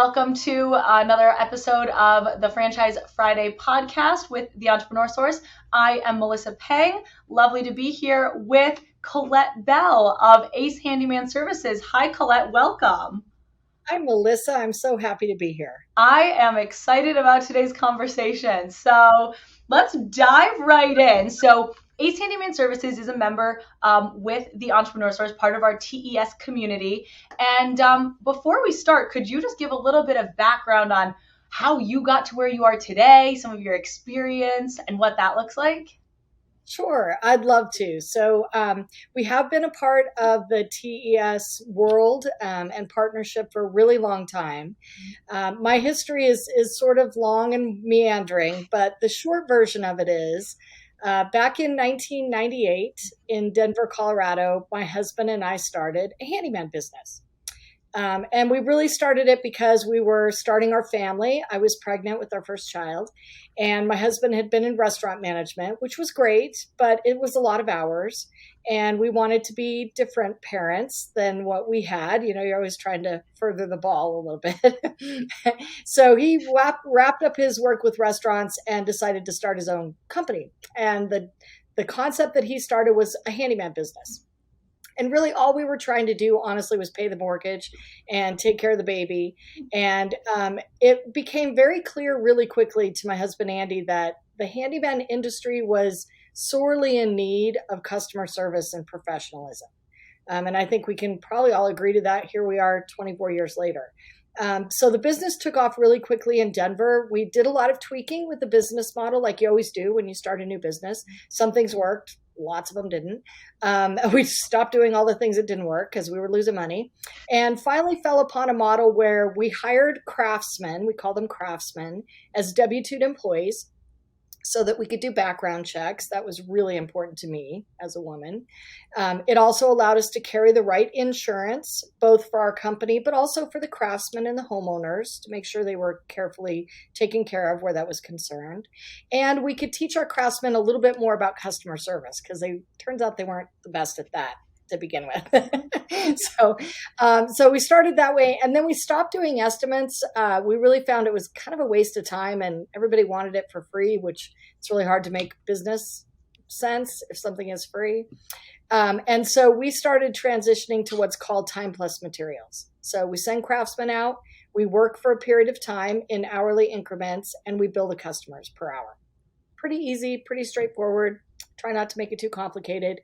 Welcome to another episode of the Franchise Friday podcast with the Entrepreneur Source. I am Melissa Pang. Lovely to be here with Colette Bell of Ace Handyman Services. Hi, Colette. Welcome. Hi, Melissa. I'm so happy to be here. I am excited about today's conversation. So let's dive right in. So Ace Handyman Services is a member with the Entrepreneur Source, part of our TES community. And before we start, could you just give a little bit of background on how you got to where you are today, some of your experience, and what that looks like? Sure, I'd love to. So we have been a part of the TES world and partnership for a really long time. My history is sort of long and meandering, but the short version of it is back in 1998 in Denver, Colorado, my husband and I started a handyman business. And we really started it because we were starting our family. I was pregnant with our first child, and my husband had been in restaurant management, which was great, but it was a lot of hours. And we wanted to be different parents than what we had. You know, you're always trying to further the ball a little bit. So he wrapped up his work with restaurants and decided to start his own company. And the concept that he started was a handyman business. And really all we were trying to do, honestly, was pay the mortgage and take care of the baby. And it became very clear really quickly to my husband, Andy, that the handyman industry was sorely in need of customer service and professionalism. And I think we can probably all agree to that. Here we are 24 years later. So the business took off really quickly in Denver. We did a lot of tweaking with the business model, like you always do when you start a new business. Some things worked. Lots of them didn't. We stopped doing all the things that didn't work because we were losing money, and finally fell upon a model where we hired craftsmen, we call them craftsmen, as W-2 employees so that we could do background checks. That was really important to me as a woman. It also allowed us to carry the right insurance, both for our company, but also for the craftsmen and the homeowners to make sure they were carefully taken care of where that was concerned. And we could teach our craftsmen a little bit more about customer service because turns out they weren't the best at that to begin with. So we started that way, and then we stopped doing estimates. We really found it was kind of a waste of time, and everybody wanted it for free, which it's really hard to make business sense if something is free. And so we started transitioning to what's called time plus materials. So we send craftsmen out, we work for a period of time in hourly increments, and we bill the customers per hour. Pretty easy, pretty straightforward. Try not to make it too complicated.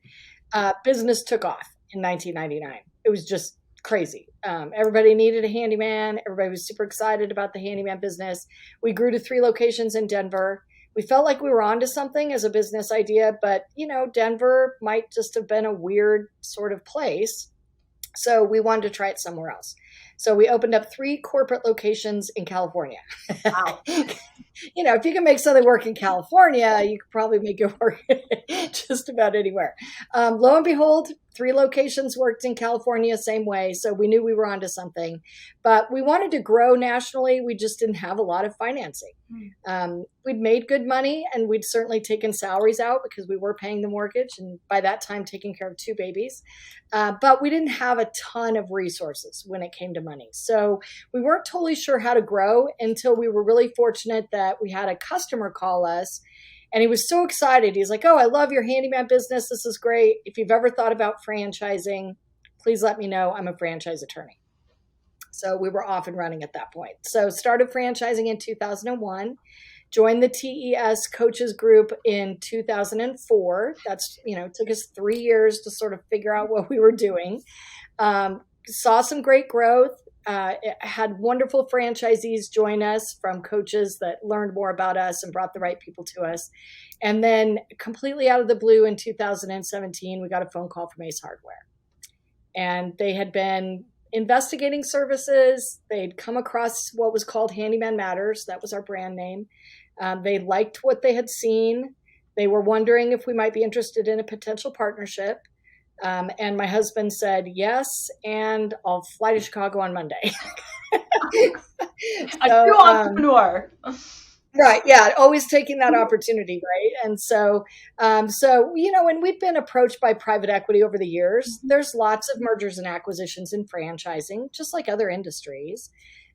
Business took off in 1999. It was just crazy. Everybody needed a handyman. Everybody was super excited about the handyman business. We grew to 3 locations in Denver. We felt like we were onto something as a business idea, but Denver might just have been a weird sort of place. So we wanted to try it somewhere else. So we opened up 3 corporate locations in California. Wow. If you can make something work in California, you could probably make it work just about anywhere. Lo and behold, 3 locations worked in California, same way. So we knew we were onto something, but we wanted to grow nationally. We just didn't have a lot of financing. We'd made good money, and we'd certainly taken salaries out because we were paying the mortgage, and by that time taking care of 2 babies. But we didn't have a ton of resources when it came to money. So we weren't totally sure how to grow until we were really fortunate that we had a customer call us. And he was so excited. He's like, "Oh, I love your handyman business. This is great. If you've ever thought about franchising, please let me know. I'm a franchise attorney." So we were off and running at that point. So started franchising in 2001, joined the TES coaches group in 2004. That's, took us 3 years to sort of figure out what we were doing. Saw some great growth. Had wonderful franchisees join us from coaches that learned more about us and brought the right people to us. And then completely out of the blue in 2017, we got a phone call from Ace Hardware. And they had been investigating services. They'd come across what was called Handyman Matters. That was our brand name. They liked what they had seen. They were wondering if we might be interested in a potential partnership. And my husband said, yes, and I'll fly to Chicago on Monday. A true entrepreneur. Right. Yeah. Always taking that opportunity. Right. And so, when we've been approached by private equity over the years, there's lots of mergers and acquisitions in franchising, just like other industries.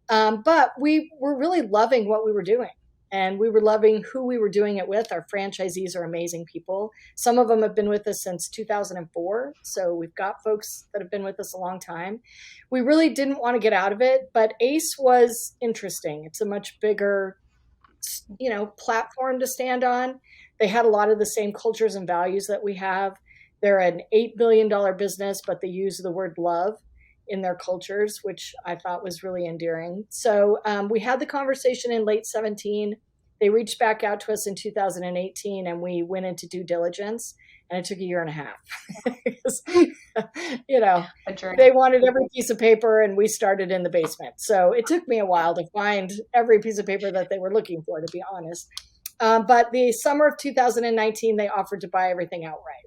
But we were really loving what we were doing. And we were loving who we were doing it with. Our franchisees are amazing people. Some of them have been with us since 2004. So we've got folks that have been with us a long time. We really didn't want to get out of it, but Ace was interesting. It's a much bigger, platform to stand on. They had a lot of the same cultures and values that we have. They're an $8 billion business, but they use the word love in their cultures, which I thought was really endearing. So we had the conversation in late 17. They reached back out to us in 2018, and we went into due diligence, and it took a year and a half. They wanted every piece of paper, and we started in the basement. So it took me a while to find every piece of paper that they were looking for, to be honest. But the summer of 2019, they offered to buy everything outright.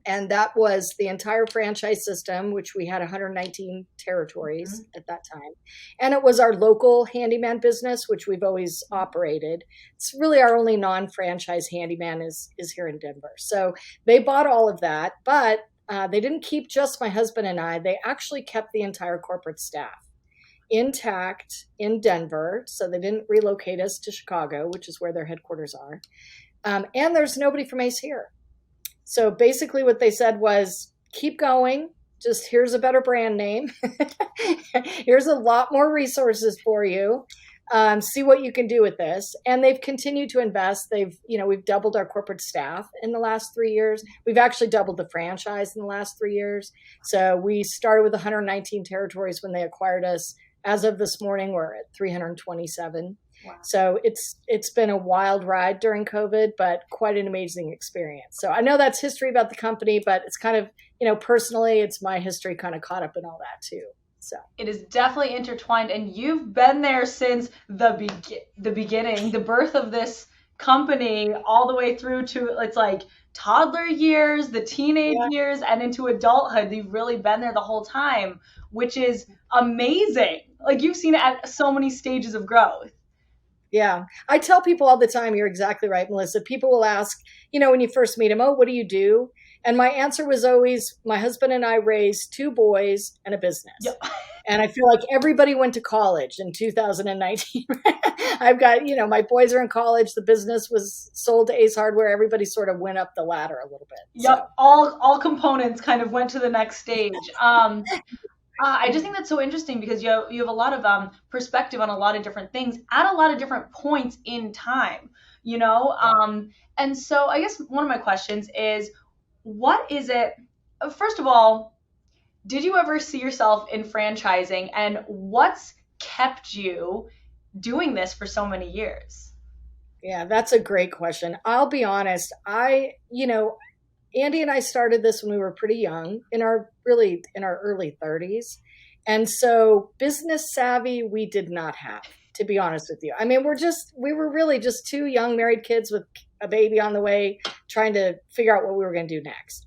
And that was the entire franchise system, which we had 119 territories at that time. And it was our local handyman business, which we've always operated. It's really our only non-franchise handyman is here in Denver. So they bought all of that, but they didn't keep just my husband and I. They actually kept the entire corporate staff intact in Denver. So they didn't relocate us to Chicago, which is where their headquarters are. And there's nobody from Ace here. So basically what they said was, keep going. Just here's a better brand name. Here's a lot more resources for you. See what you can do with this. And they've continued to invest. We've doubled our corporate staff in the last 3 years. We've actually doubled the franchise in the last 3 years. So we started with 119 territories when they acquired us. As of this morning, we're at 327. Wow. So it's been a wild ride during COVID, but quite an amazing experience. So I know that's history about the company, but it's kind of, personally, it's my history kind of caught up in all that too. So it is definitely intertwined, and you've been there since the beginning, the birth of this company, all the way through to it's like toddler years, the teenage years, and into adulthood. You've really been there the whole time, which is amazing. Like you've seen it at so many stages of growth. Yeah. I tell people all the time, you're exactly right, Melissa. People will ask, when you first meet them, oh, what do you do? And my answer was always, my husband and I raised 2 boys and a business. Yep. And I feel like everybody went to college in 2019. I've got, my boys are in college. The business was sold to Ace Hardware. Everybody sort of went up the ladder a little bit. Yep. So. All components kind of went to the next stage. I just think that's so interesting because you have a lot of perspective on a lot of different things at a lot of different points in time, and so I guess one of my questions is, what is it, first of all, did you ever see yourself in franchising, and what's kept you doing this for so many years? Yeah, that's a great question. I'll be honest. Andy and I started this when we were pretty young, in our early 30s. And so business savvy, we did not have, to be honest with you. I mean, we were really just 2 young married kids with a baby on the way, trying to figure out what we were going to do next.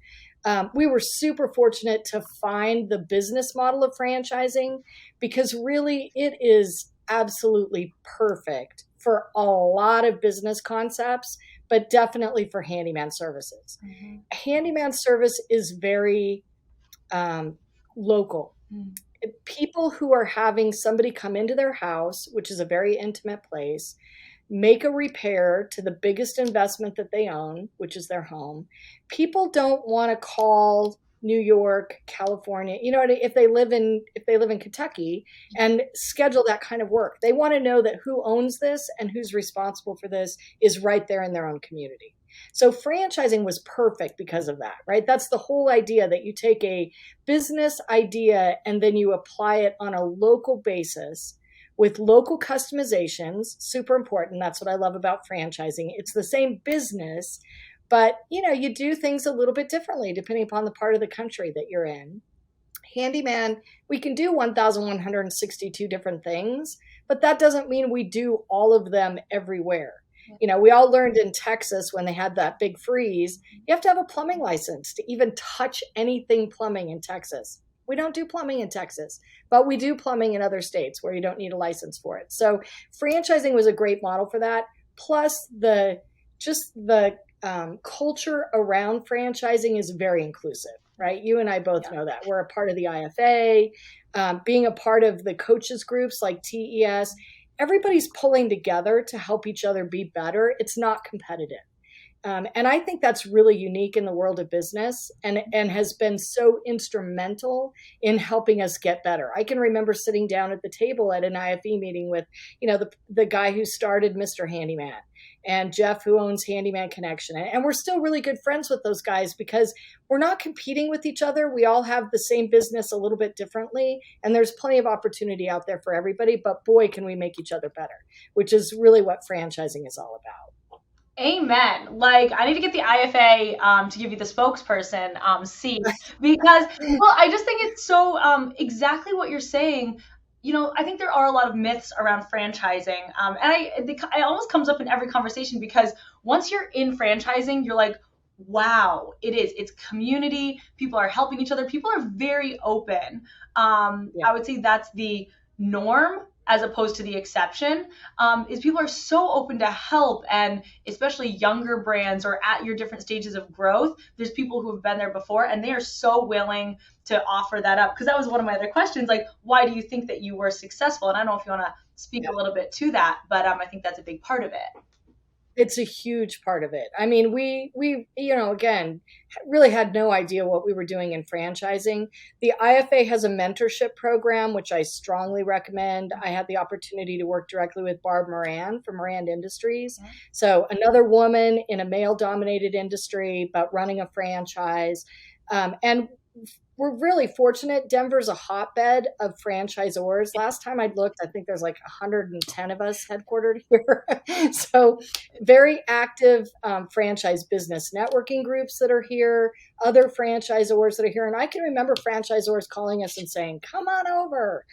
We were super fortunate to find the business model of franchising, because really it is absolutely perfect for a lot of business concepts, but definitely for handyman services. Mm-hmm. Handyman service is very local. Mm-hmm. People who are having somebody come into their house, which is a very intimate place, make a repair to the biggest investment that they own, which is their home. People don't want to call New York, California, if they live in Kentucky, and schedule that kind of work. They want to know that who owns this and who's responsible for this is right there in their own community. So franchising was perfect because of that, right? That's the whole idea, that you take a business idea and then you apply it on a local basis with local customizations. Super important. That's what I love about franchising. It's the same business, but you do things a little bit differently depending upon the part of the country that you're in. Handyman, we can do 1,162 different things, but that doesn't mean we do all of them everywhere. We all learned in Texas when they had that big freeze, you have to have a plumbing license to even touch anything plumbing in Texas. We don't do plumbing in Texas, but we do plumbing in other states where you don't need a license for it. So franchising was a great model for that. Plus the culture around franchising is very inclusive. right? You and I both Yeah. know that. We're a part of the IFA, being a part of the coaches groups like TES. Everybody's pulling together to help each other be better. It's not competitive. And I think that's really unique in the world of business, and has been so instrumental in helping us get better. I can remember sitting down at the table at an IFE meeting with, the guy who started Mr. Handyman and Jeff, who owns Handyman Connection. And we're still really good friends with those guys because we're not competing with each other. We all have the same business a little bit differently. And there's plenty of opportunity out there for everybody. But boy, can we make each other better, which is really what franchising is all about. Amen. Like, I need to get the IFA to give you the spokesperson seat because, well, I just think it's so exactly what you're saying. I think there are a lot of myths around franchising, and it almost comes up in every conversation because once you're in franchising, you're like, wow, it's community. People are helping each other. People are very open. Yeah. I would say that's the norm as opposed to the exception, is people are so open to help, and especially younger brands or at your different stages of growth, there's people who have been there before and they are so willing to offer that up. Because that was one of my other questions, like, why do you think that you were successful? And I don't know if you want to speak a little bit to that, but I think that's a big part of it. It's a huge part of it. I mean, we again, really had no idea what we were doing in franchising. The IFA has a mentorship program, which I strongly recommend. I had the opportunity to work directly with Barb Moran from Moran Industries. So another woman in a male-dominated industry, but running a franchise. And we're really fortunate. Denver's a hotbed of franchisors. Last time I looked, I think there's like 110 of us headquartered here. So very active franchise business networking groups that are here, other franchisors that are here. And I can remember franchisors calling us and saying, come on over,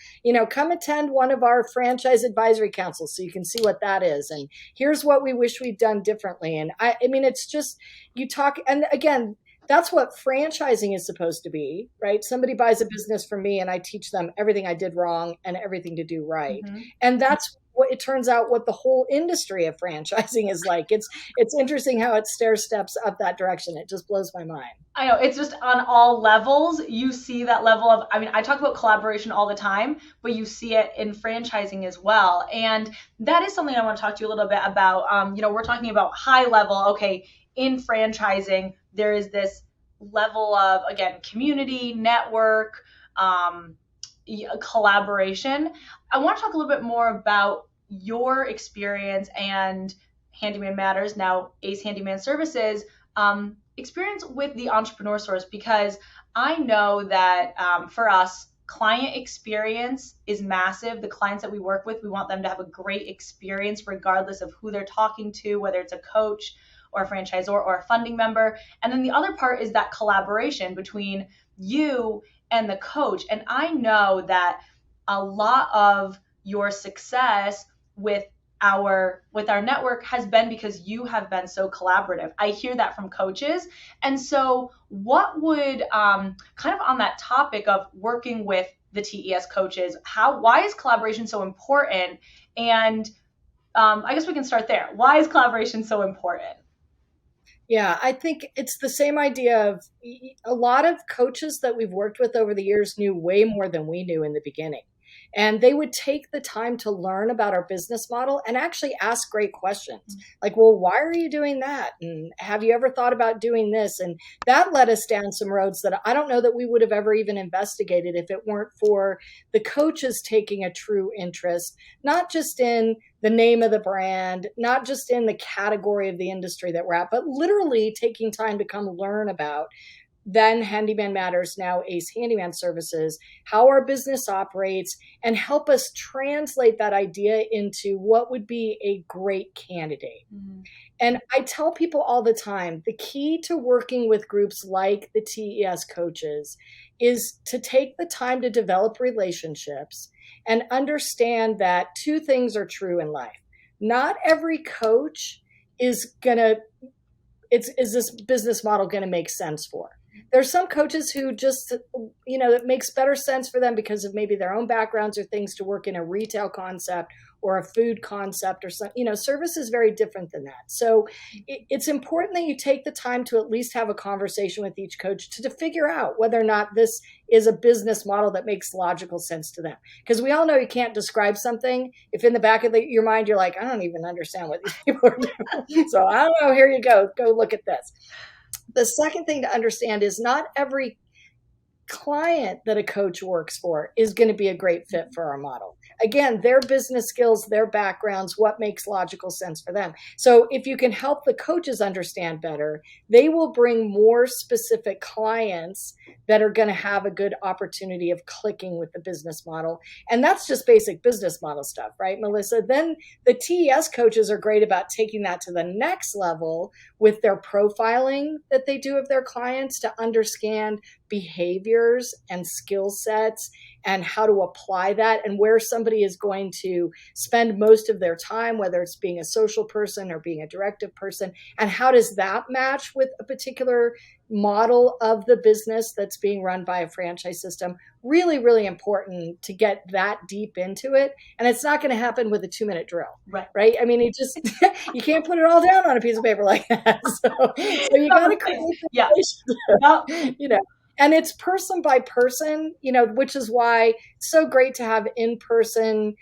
come attend one of our franchise advisory councils so you can see what that is. And here's what we wish we'd done differently. And I mean, it's just, you talk, and again, that's what franchising is supposed to be, right? Somebody buys a business from me and I teach them everything I did wrong and everything to do right. Mm-hmm. And that's what it turns out what the whole industry of franchising is like. It's interesting how it stair steps up that direction. It just blows my mind. I know, it's just on all levels. You see that level of, I talk about collaboration all the time, but you see it in franchising as well. And that is something I want to talk to you a little bit about. We're talking about high level, okay, in franchising, there is this level of, again, community, network, collaboration. I want to talk a little bit more about your experience and Handyman Matters, now Ace Handyman Services, experience with the entrepreneur source, because I know that for us, client experience is massive. The clients that we work with, we want them to have a great experience regardless of who they're talking to, whether it's a coach or a franchisor or a funding member. And then the other part is that collaboration between you and the coach. And I know that a lot of your success with our network has been because you have been so collaborative. I hear that from coaches. And so what would kind of on that topic of working with the TES coaches, why is collaboration so important? And I guess we can start there. Why is collaboration so important? Yeah, I think it's the same idea of a lot of coaches that we've worked with over the years knew way more than we knew in the beginning. And they would take the time to learn about our business model and actually ask great questions. Like, well, why are you doing that? And have you ever thought about doing this? And that led us down some roads that I don't know that we would have ever even investigated if it weren't for the coaches taking a true interest, not just in the name of the brand, not just in the category of the industry that we're at, but literally taking time to come learn about then Handyman Matters, now Ace Handyman Services, how our business operates, and help us translate that idea into what would be a great candidate. Mm-hmm. And I tell people all the time, the key to working with groups like the TES coaches is to take the time to develop relationships and understand that two things are true in life. Not every coach is this business model going to make sense for. There's some coaches who just, it makes better sense for them because of maybe their own backgrounds or things to work in a retail concept or a food concept or something. Service is very different than that. So it's important that you take the time to at least have a conversation with each coach to figure out whether or not this is a business model that makes logical sense to them. Because we all know you can't describe something if in the back of your mind you're like, I don't even understand what these people are doing. So I don't know, here you go look at this. The second thing to understand is not every client that a coach works for is going to be a great fit for our model. Again, their business skills, their backgrounds, what makes logical sense for them. So if you can help the coaches understand better, they will bring more specific clients that are going to have a good opportunity of clicking with the business model. And that's just basic business model stuff, right, Melissa? Then the TES coaches are great about taking that to the next level with their profiling that they do of their clients to understand behaviors and skill sets and how to apply that and where somebody is going to spend most of their time, whether it's being a social person or being a directive person, and how does that match with a particular model of the business that's being run by a franchise system. Really, really important to get that deep into it. And it's not going to happen with a 2-minute drill, right? I mean, you can't put it all down on a piece of paper like that. So you got to create the and it's person by person, which is why it's so great to have in-person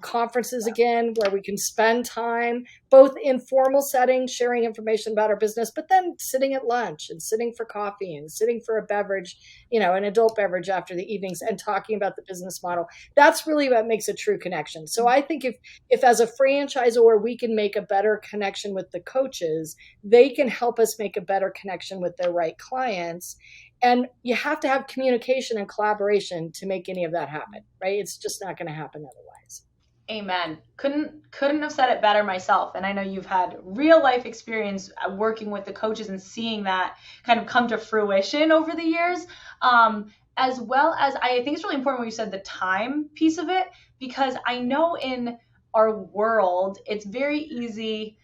conferences again, where we can spend time, both in formal settings, sharing information about our business, but then sitting at lunch and sitting for coffee and sitting for a beverage, an adult beverage after the evenings and talking about the business model. That's really what makes a true connection. So I think if as a franchisor, we can make a better connection with the coaches, they can help us make a better connection with their right clients. And you have to have communication and collaboration to make any of that happen, right? It's just not going to happen otherwise. Amen. Couldn't have said it better myself. And I know you've had real life experience working with the coaches and seeing that kind of come to fruition over the years. As well as I think it's really important when you said the time piece of it, because I know in our world, it's very easy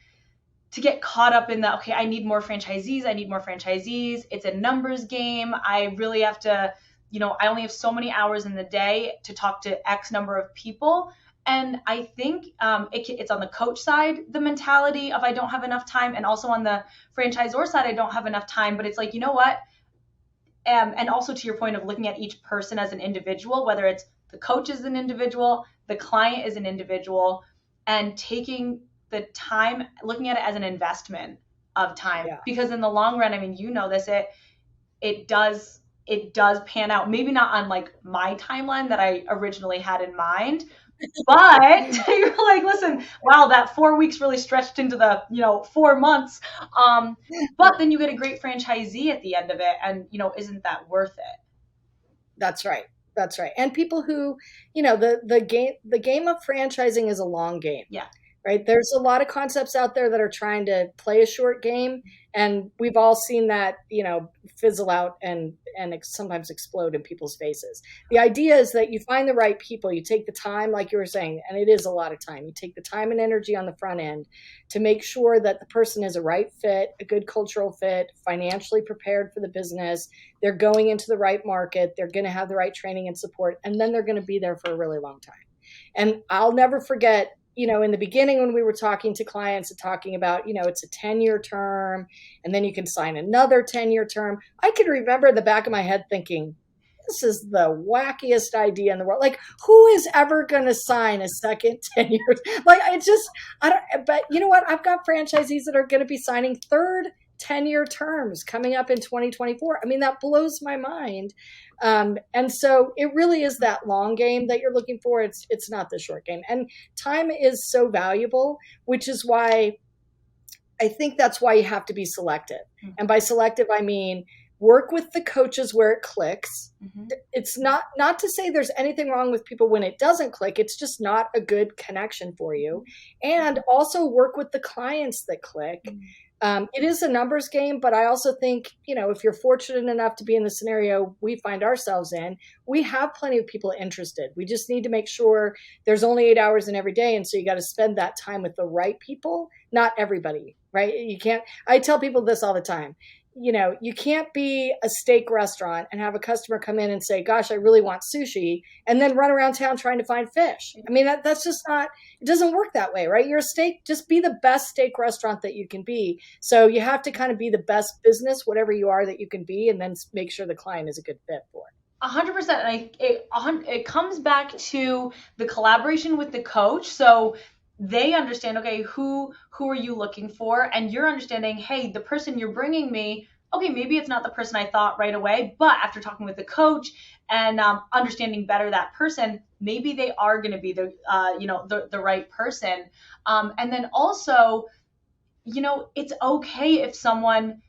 to get caught up in the, okay, I need more franchisees. It's a numbers game. I really have to, I only have so many hours in the day to talk to X number of people. And I think it's on the coach side, the mentality of I don't have enough time, and also on the franchisor side, I don't have enough time. But it's like, you know what? And also to your point of looking at each person as an individual, whether it's the coach is an individual, the client is an individual, and taking the time, looking at it as an investment of time. Yeah. Because in the long run, I mean, this, it does pan out. Maybe not on like my timeline that I originally had in mind, but you're like, listen, wow, that 4 weeks really stretched into the 4 months. But then you get a great franchisee at the end of it, and isn't that worth it? That's right. And people who, the game of franchising is a long game. Yeah. Right. There's a lot of concepts out there that are trying to play a short game. And we've all seen that, fizzle out and sometimes explode in people's faces. The idea is that you find the right people, you take the time, like you were saying, and it is a lot of time. You take the time and energy on the front end to make sure that the person is a right fit, a good cultural fit, financially prepared for the business. They're going into the right market. They're going to have the right training and support. And then they're going to be there for a really long time. And I'll never forget, in the beginning when we were talking to clients and talking about, it's a 10-year term and then you can sign another 10-year term. I could remember in the back of my head thinking, this is the wackiest idea in the world. Like, who is ever going to sign a second 10 years? Like, but you know what? I've got franchisees that are going to be signing third 10-year terms coming up in 2024. I mean, that blows my mind. And so it really is that long game that you're looking for. It's not the short game. And time is so valuable, which is why I think that's why you have to be selective. Mm-hmm. And by selective, I mean, work with the coaches where it clicks. Mm-hmm. It's not to say there's anything wrong with people when it doesn't click. It's just not a good connection for you. And also work with the clients that click. Mm-hmm. It is a numbers game, but I also think, if you're fortunate enough to be in the scenario we find ourselves in, we have plenty of people interested. We just need to make sure there's only 8 hours in every day. And so you got to spend that time with the right people, not everybody, right? You can't, I tell people this all the time. you can't be a steak restaurant and have a customer come in and say, gosh, I really want sushi, and then run around town trying to find fish. I mean, that's just not, it doesn't work that way, right? You're a steak, just be the best steak restaurant that you can be. So you have to kind of be the best business, whatever you are that you can be, and then make sure the client is a good fit for it. 100%. And it comes back to the collaboration with the coach. So they understand, okay, who are you looking for? And you're understanding, hey, the person you're bringing me, okay, maybe it's not the person I thought right away, but after talking with the coach and understanding better that person, maybe they are going to be the right person. And then also, it's okay if someone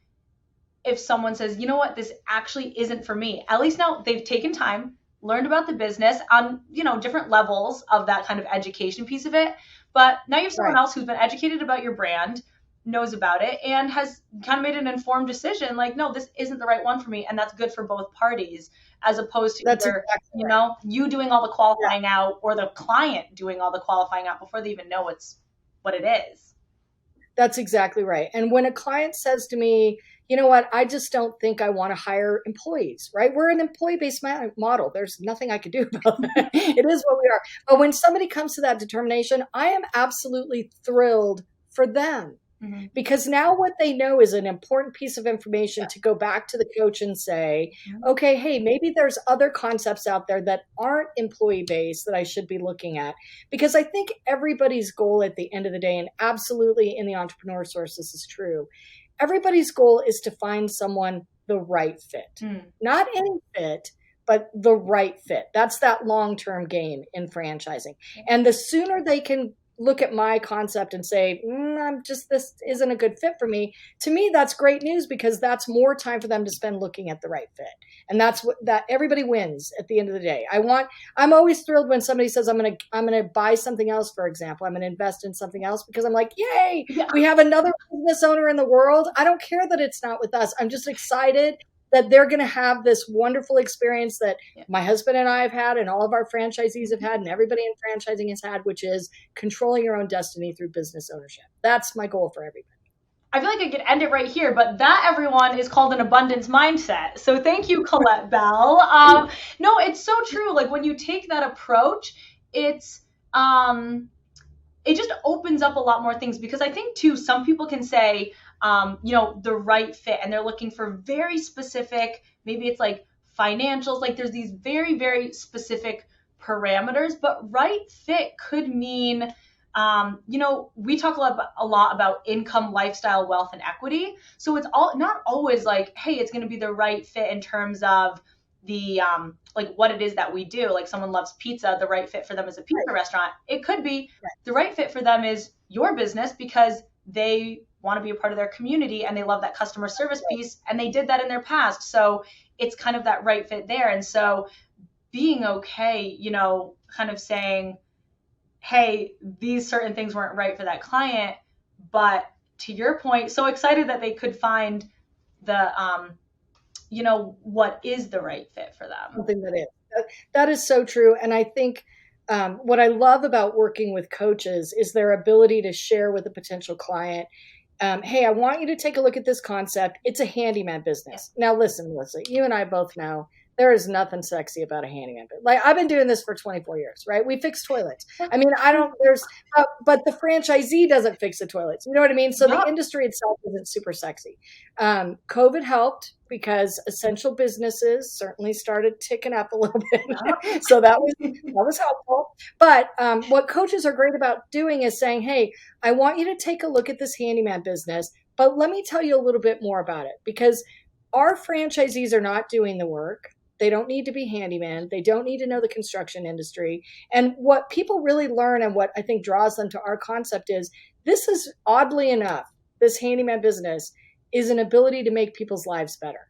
says, you know what, this actually isn't for me. At least now they've taken time, learned about the business on, different levels of that kind of education piece of it. But now you have someone else who's been educated about your brand, knows about it, and has kind of made an informed decision like, no, this isn't the right one for me. And that's good for both parties, as opposed to either, you doing all the qualifying out or the client doing all the qualifying out before they even know what it is. That's exactly right. And when a client says to me, you know what, I just don't think I want to hire employees, right? We're an employee-based model. There's nothing I could do about that. It is what we are. But when somebody comes to that determination, I am absolutely thrilled for them. Mm-hmm. Because now what they know is an important piece of information to go back to the coach and say, okay, hey, maybe there's other concepts out there that aren't employee-based that I should be looking at. Because I think everybody's goal at the end of the day, and absolutely in the entrepreneur source, this is true, everybody's goal is to find someone the right fit. Not any fit, but the right fit. That's that long-term game in franchising. And the sooner they can look at my concept and say, this isn't a good fit for me. To me, that's great news, because that's more time for them to spend looking at the right fit. And that's that everybody wins at the end of the day. I'm always thrilled when somebody says, I'm going to buy something else. For example, I'm going to invest in something else, because I'm like, yay, we have another business owner in the world. I don't care that it's not with us. I'm just excited that they're going to have this wonderful experience that my husband and I have had, and all of our franchisees have had, and everybody in franchising has had, which is controlling your own destiny through business ownership. That's my goal for everybody. I feel like I could end it right here, but that, everyone, is called an abundance mindset. So thank you, Colette Bell. No, it's so true. Like, when you take that approach, it just opens up a lot more things, because I think too, some people can say, the right fit, and they're looking for very specific, maybe it's like financials, like there's these very, very specific parameters, but right fit could mean, we talk a lot about income, lifestyle, wealth, and equity. So it's not always like, hey, it's going to be the right fit in terms of the like what it is that we do. Like, someone loves pizza, the right fit for them is a pizza restaurant. It could be the right fit for them is your business, because they want to be a part of their community and they love that customer service piece, and they did that in their past. So it's kind of that right fit there. And so being okay, kind of saying, hey, these certain things weren't right for that client, but to your point, so excited that they could find the what is the right fit for them. Something that is so true. And I think what I love about working with coaches is their ability to share with a potential client, hey, I want you to take a look at this concept. It's a handyman business. Now, listen, Melissa, you and I both know there is nothing sexy about a handyman. Like, I've been doing this for 24 years, right? We fix toilets. I mean, but the franchisee doesn't fix the toilets. You know what I mean? So the industry itself isn't super sexy. COVID helped, because essential businesses certainly started ticking up a little bit. So that was helpful. But what coaches are great about doing is saying, hey, I want you to take a look at this handyman business, but let me tell you a little bit more about it, because our franchisees are not doing the work. They don't need to be handyman. They don't need to know the construction industry. And what people really learn, and what I think draws them to our concept, is this is, oddly enough, this handyman business is an ability to make people's lives better.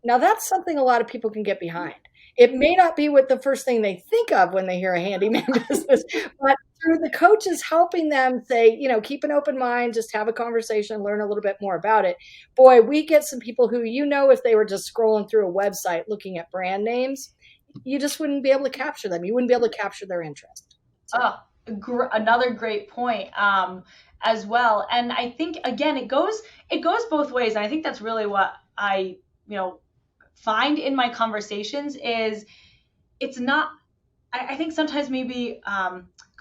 Now, that's something a lot of people can get behind. It may not be what the first thing they think of when they hear a handyman business, but through the coaches helping them say, keep an open mind, just have a conversation, learn a little bit more about it. Boy, we get some people who, if they were just scrolling through a website looking at brand names, you just wouldn't be able to capture them. You wouldn't be able to capture their interest. So. Oh, another great point as well. And I think again, it goes both ways. And I think that's really what I find in my conversations is it's not. I think sometimes maybe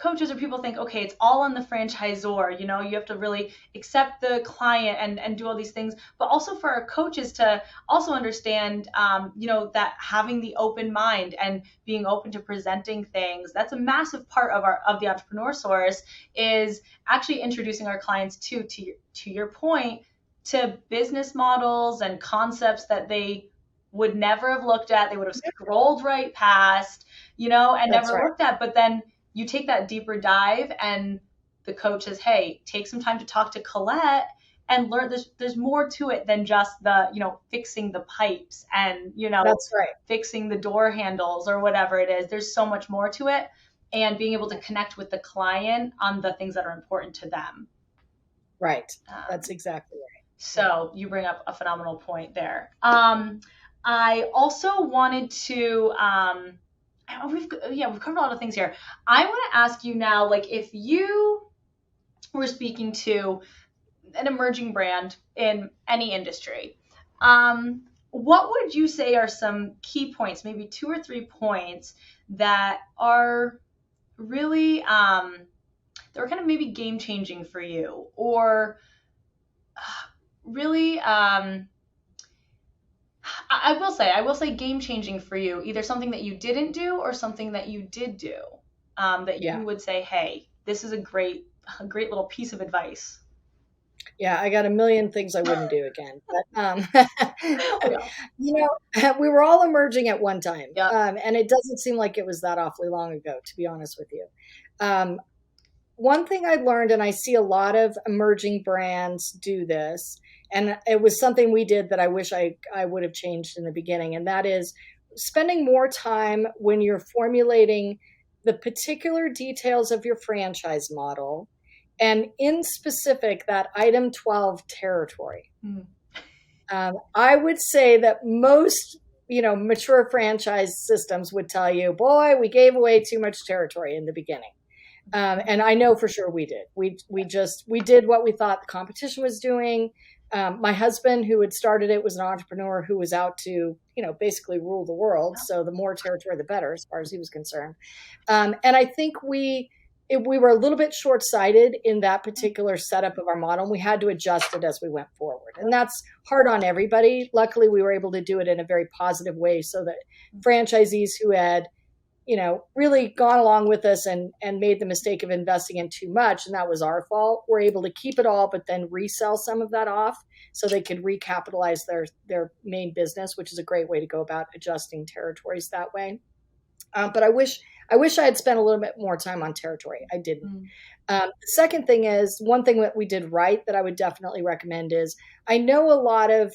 coaches or people think, okay, it's all on the franchisor. You have to really accept the client and do all these things. But also for our coaches to also understand, that having the open mind and being open to presenting things, that's a massive part of the entrepreneur source, is actually introducing our clients to your point, to business models and concepts that they would never have looked at. They would have scrolled right past, and That's never right. looked at. But then you take that deeper dive, and the coach says, hey, take some time to talk to Colette and learn. There's more to it than just the, fixing the pipes and, That's right. fixing the door handles or whatever it is. There's so much more to it, and being able to connect with the client on the things that are important to them. Right. That's exactly right. So you bring up a phenomenal point there. I also wanted to, we've covered a lot of things here. I want to ask you now, like, if you were speaking to an emerging brand in any industry, what would you say are some key points, maybe 2 or 3 points that are really, that were kind of maybe game changing for you, or really, I will say game changing for you, either something that you didn't do or something that you did do, that Yeah. you would say, hey, this is a great little piece of advice. Yeah, I got a million things I wouldn't do again. But Yeah. we were all emerging at one time, Yeah. and it doesn't seem like it was that awfully long ago, to be honest with you. One thing I learned, and I see a lot of emerging brands do this, and it was something we did that I wish I would have changed in the beginning, and that is spending more time when you're formulating the particular details of your franchise model, and in specific, that item 12 territory. I would say that most mature franchise systems would tell you, boy, we gave away too much territory in the beginning. And I know for sure we did. We did what we thought the competition was doing. My husband, who had started it, was an entrepreneur who was out to, basically rule the world. So the more territory, the better, as far as he was concerned. And I think we were a little bit short-sighted in that particular setup of our model. And we had to adjust it as we went forward. And that's hard on everybody. Luckily, we were able to do it in a very positive way so that franchisees who had really gone along with us and made the mistake of investing in too much, and that was our fault, we're able to keep it all, but then resell some of that off so they could recapitalize their main business, which is a great way to go about adjusting territories that way. But I wish I had spent a little bit more time on territory. I didn't. The second thing is, one thing that we did right that I would definitely recommend is, I know a lot of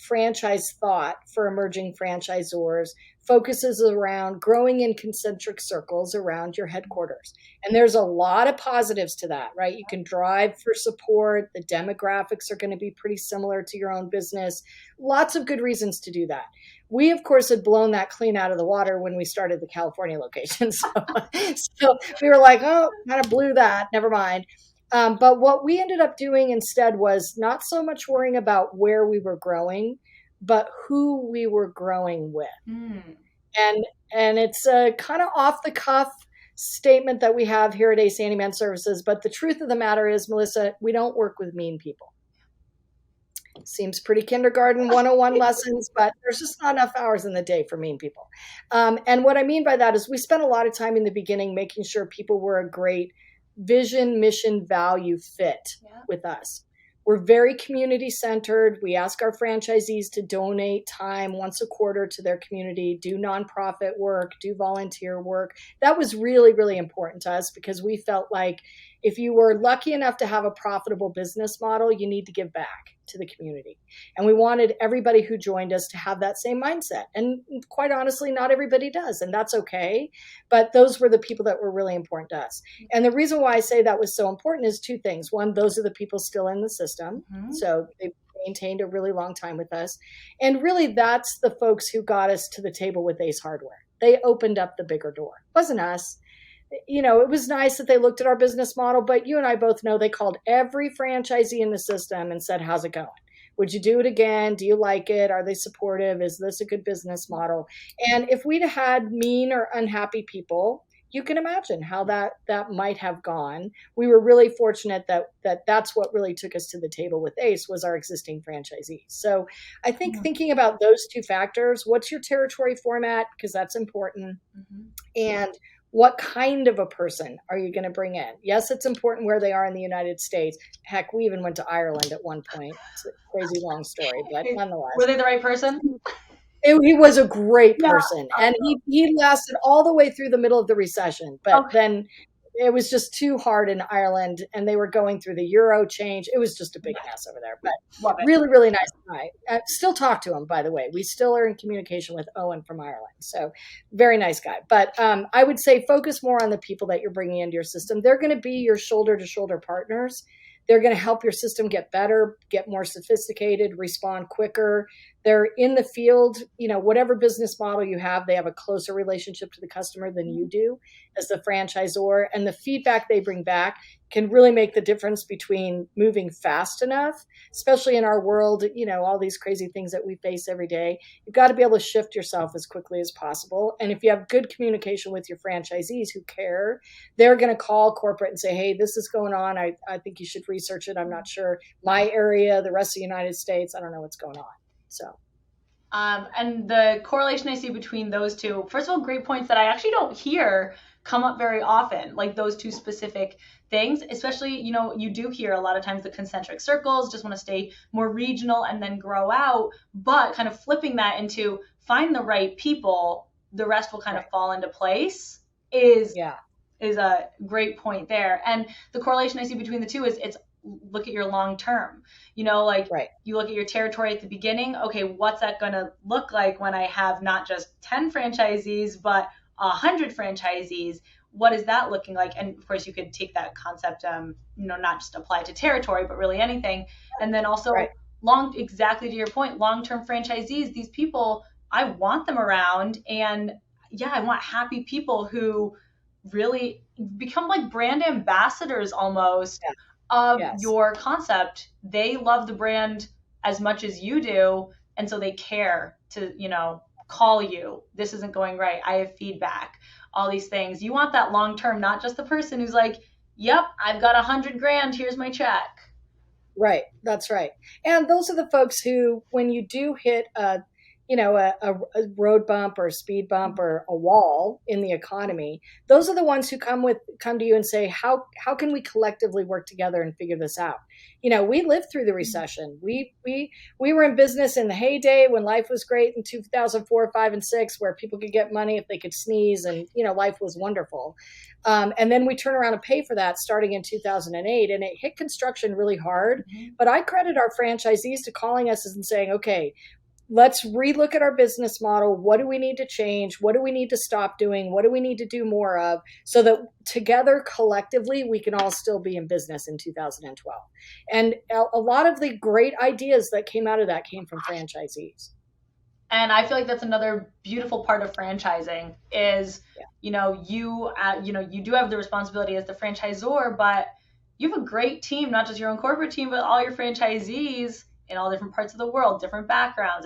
franchise thought for emerging franchisors focuses around growing in concentric circles around your headquarters. And there's a lot of positives to that, right? You can drive for support. The demographics are going to be pretty similar to your own business. Lots of good reasons to do that. We, of course, had blown that clean out of the water when we started the California location. So we were like, oh, kind of blew that. Never mind. But what we ended up doing instead was not so much worrying about where we were growing, but who we were growing with. And it's a kind of off the cuff statement that we have here at Ace Handyman Services. But the truth of the matter is, Melissa, we don't work with mean people. Seems pretty kindergarten 101 lessons, but there's just not enough hours in the day for mean people. And what I mean by that is, we spent a lot of time in the beginning making sure people were a great vision, mission, value fit with us. We're very community centered. We ask our franchisees to donate time once a quarter to their community, do nonprofit work, do volunteer work. That was really, really important to us, because we felt like if you were lucky enough to have a profitable business model, you need to give back to the community. And we wanted everybody who joined us to have that same mindset. And quite honestly, not everybody does, and that's okay. But those were the people that were really important to us. And the reason why I say that was so important is two things. One, those are the people still in the system. So they've maintained a really long time with us. And really, that's the folks who got us to the table with Ace Hardware. They opened up the bigger door. It wasn't us. it was nice that they looked at our business model, but you and I both know they called every franchisee in the system and said, how's it going? Would you do it again? Do you like it? Are they supportive? Is this a good business model? And if we'd had mean or unhappy people, you can imagine how that might have gone. We were really fortunate that's what really took us to the table with Ace was our existing franchisees. So I think thinking about those two factors, what's your territory format? Because that's important. Mm-hmm. And what kind of a person are you going to bring in? Yes, it's important where they are in the United States. Heck, we even went to Ireland at one point. It's a crazy long story, but nonetheless. Were they the right person? He was a great person, and he lasted all the way through the middle of the recession. But then it was just too hard in Ireland, and they were going through the euro change. It was just a big mess over there. But really, really nice guy. Still talk to him, by the way. We still are in communication with Owen from Ireland. So very nice guy. But I would say focus more on the people that you're bringing into your system. They're going to be your shoulder-to-shoulder partners. They're going to help your system get better, get more sophisticated, respond quicker. They're in the field, whatever business model you have, they have a closer relationship to the customer than you do as the franchisor. And the feedback they bring back can really make the difference between moving fast enough, especially in our world, all these crazy things that we face every day. You've got to be able to shift yourself as quickly as possible. And if you have good communication with your franchisees who care, they're going to call corporate and say, hey, this is going on. I think you should research it. I'm not sure. My area, the rest of the United States, I don't know what's going on. So. And the correlation I see between those two, first of all, great points that I actually don't hear come up very often, like those two specific things, especially, you do hear a lot of times the concentric circles, just want to stay more regional and then grow out, but kind of flipping that into find the right people, the rest will kind of fall into place is a great point there. And the correlation I see between the two is it's look at your long term, you look at your territory at the beginning. Okay, what's that going to look like when I have not just 10 franchisees, but 100 franchisees? What is that looking like? And of course you could take that concept, not just apply it to territory, but really anything. And then also exactly to your point, long-term franchisees, these people, I want them around. And I want happy people who really become like brand ambassadors almost of your concept. They love the brand as much as you do, and so they care to call you. This isn't going right. I have feedback. All these things. You want that long term, not just the person who's like, yep, I've got $100,000. Here's my check. Right. That's right. And those are the folks who, when you do hit a road bump or a speed bump or a wall in the economy, those are the ones who come to you and say, how can we collectively work together and figure this out? We lived through the recession. We were in business in the heyday when life was great in 2004, 5, and 6, where people could get money if they could sneeze, and life was wonderful. And then we turn around and pay for that starting in 2008, and it hit construction really hard. Mm-hmm. But I credit our franchisees to calling us and saying, okay, let's relook at our business model. What do we need to change? What do we need to stop doing? What do we need to do more of, so that together, collectively, we can all still be in business in 2012? And a lot of the great ideas that came out of that came from franchisees. And I feel like that's another beautiful part of franchising is, you do have the responsibility as the franchisor, but you have a great team, not just your own corporate team, but all your franchisees in all different parts of the world, different backgrounds,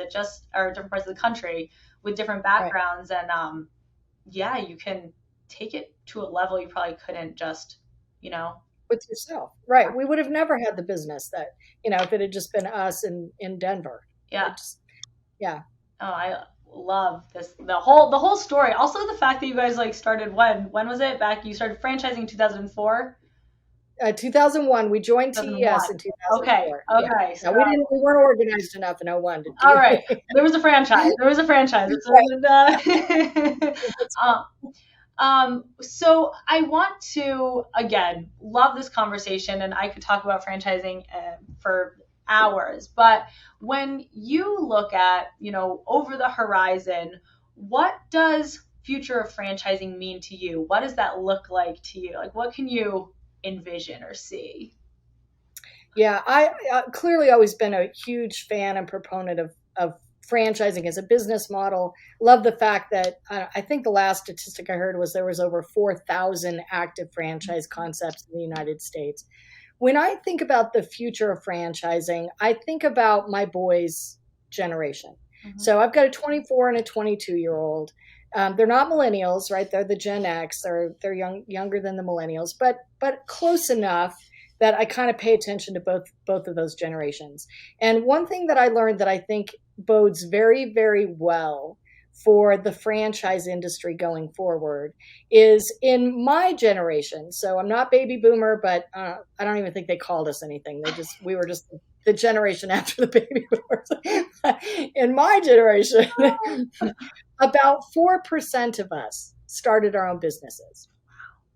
or different parts of the country with different backgrounds. Right. And you can take it to a level you probably couldn't just, with yourself. Right. We would have never had the business that, if it had just been us in Denver. Yeah. Oh, I love this. The whole story. Also the fact that you guys started when was it back? You started franchising in 2004? 2001. We joined TES in 2004. Okay. Yeah. So we weren't organized enough in 01. All right. There was a franchise. So I want to, again, love this conversation, and I could talk about franchising for hours, but when you look at, over the horizon, what does future of franchising mean to you? What does that look like to you? What can you envision or see? Yeah, I clearly always been a huge fan and proponent of franchising as a business model. Love the fact that I think the last statistic I heard was there was over 4,000 active franchise concepts in the United States. When I think about the future of franchising, I think about my boys' generation. Mm-hmm. So I've got a 24 and a 22-year-old. They're not millennials, right? They're the Gen X. They're younger than the millennials, but close enough that I kind of pay attention to both of those generations. And one thing that I learned that I think bodes very, very well for the franchise industry going forward is in my generation. So I'm not baby boomer, but I don't even think they called us anything. We were just the generation after the baby boomers. In my generation, about 4% of us started our own businesses.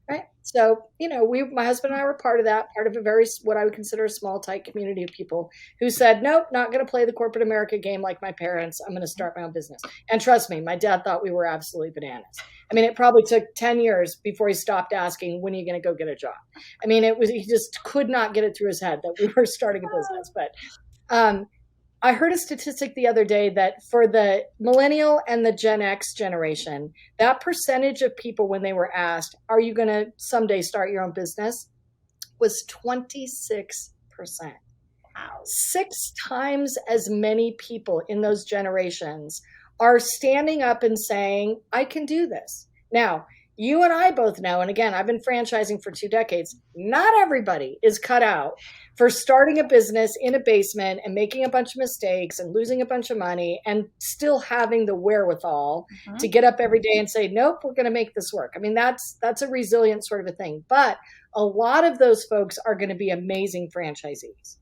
Right. So, my husband and I were part of a very, what I would consider a small, tight community of people who said, nope, not going to play the corporate America game like my parents. I'm going to start my own business. And trust me, my dad thought we were absolutely bananas. I mean, it probably took 10 years before he stopped asking, when are you going to go get a job? I mean, he just could not get it through his head that we were starting a business. But I heard a statistic the other day that for the millennial and the Gen X generation, that percentage of people when they were asked, are you going to someday start your own business, was 26%. Wow. 6 times as many people in those generations are standing up and saying, I can do this. Now, you and I both know, and again, I've been franchising for 2 decades, not everybody is cut out for starting a business in a basement and making a bunch of mistakes and losing a bunch of money and still having the wherewithal to get up every day and say, nope, we're going to make this work. I mean, that's a resilient sort of a thing. But a lot of those folks are going to be amazing franchisees.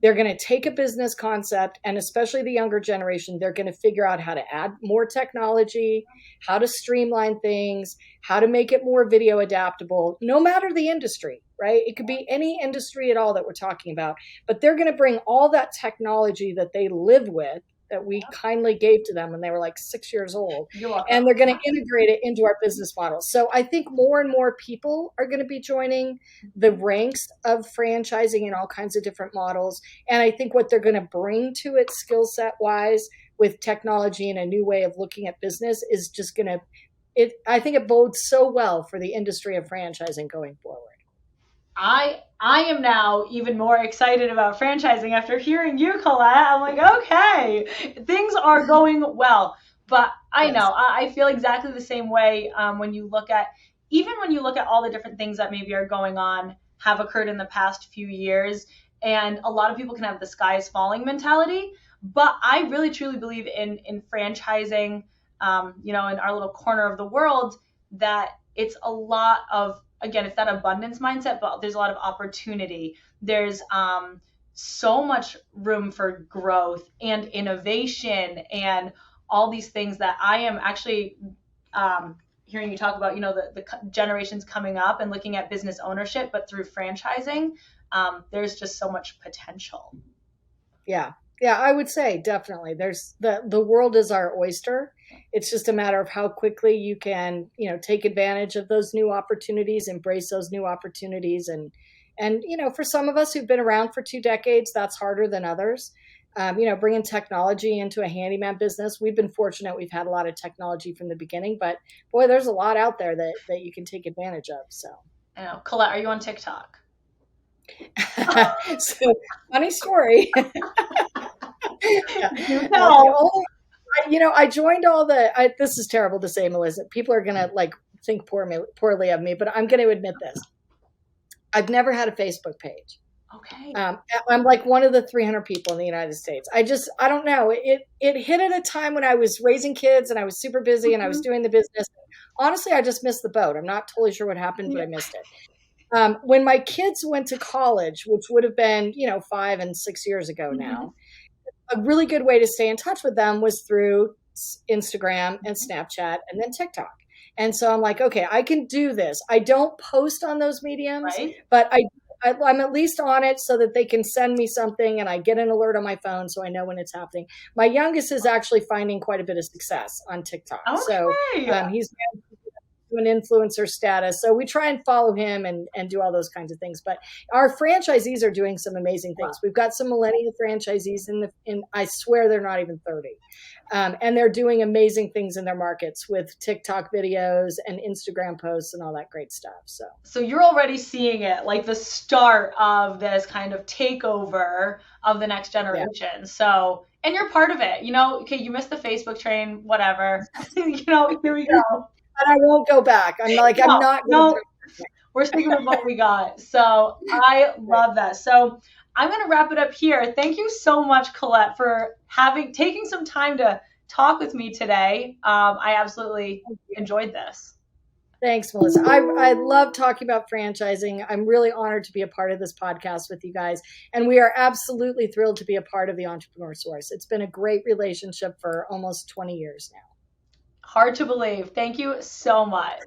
They're going to take a business concept, and especially the younger generation, they're going to figure out how to add more technology, how to streamline things, how to make it more video adaptable, no matter the industry, right? It could be any industry at all that we're talking about, but they're going to bring all that technology that they live with, that we kindly gave to them when they were like 6 years old, and they're going to integrate it into our business model. So I think more and more people are going to be joining the ranks of franchising in all kinds of different models. And I think what they're going to bring to it skill set wise with technology and a new way of looking at business is just going to, I think it bodes so well for the industry of franchising going forward. I am now even more excited about franchising after hearing you, Colette. I'm like, okay, things are going well. But I know, I feel exactly the same way when you look at all the different things that maybe are going on, have occurred in the past few years. And a lot of people can have the sky is falling mentality. But I really, truly believe in franchising, in our little corner of the world, that it's a lot of, again, it's that abundance mindset, but there's a lot of opportunity. There's so much room for growth and innovation and all these things that I am actually hearing you talk about, the generations coming up and looking at business ownership, but through franchising, there's just so much potential. Yeah, I would say definitely. There's the world is our oyster. It's just a matter of how quickly you can, take advantage of those new opportunities, embrace those new opportunities. And for some of us who've been around for 2 decades, that's harder than others. Bringing technology into a handyman business. We've been fortunate. We've had a lot of technology from the beginning, but boy, there's a lot out there that you can take advantage of. So, Colette, are you on TikTok? So, funny story. I joined all this is terrible to say, Melissa. People are going to think poorly of me, but I'm going to admit this. I've never had a Facebook page. Okay. I'm like one of the 300 people in the United States. I don't know. It hit at a time when I was raising kids and I was super busy and I was doing the business. Honestly, I just missed the boat. I'm not totally sure what happened, but I missed it. When my kids went to college, which would have been, 5 and 6 years ago now, a really good way to stay in touch with them was through Instagram and Snapchat and then TikTok. And so I'm like, okay, I can do this. I don't post on those mediums, right, but I'm at least on it so that they can send me something and I get an alert on my phone so I know when it's happening. My youngest is actually finding quite a bit of success on TikTok. Okay. So he's to an influencer status. So we try and follow him and do all those kinds of things. But our franchisees are doing some amazing things. We've got some millennial franchisees in I swear they're not even 30. And they're doing amazing things in their markets with TikTok videos and Instagram posts and all that great stuff. So you're already seeing it, like the start of this kind of takeover of the next generation. Yeah. So, and you're part of it, okay, you missed the Facebook train, whatever, here we go. But I won't go back. I'm like, I'm not. No, we're sticking with what we got. So I love that. So I'm going to wrap it up here. Thank you so much, Colette, for taking some time to talk with me today. I absolutely enjoyed this. Thanks, Melissa. I love talking about franchising. I'm really honored to be a part of this podcast with you guys. And we are absolutely thrilled to be a part of the Entrepreneur Source. It's been a great relationship for almost 20 years now. Hard to believe. Thank you so much.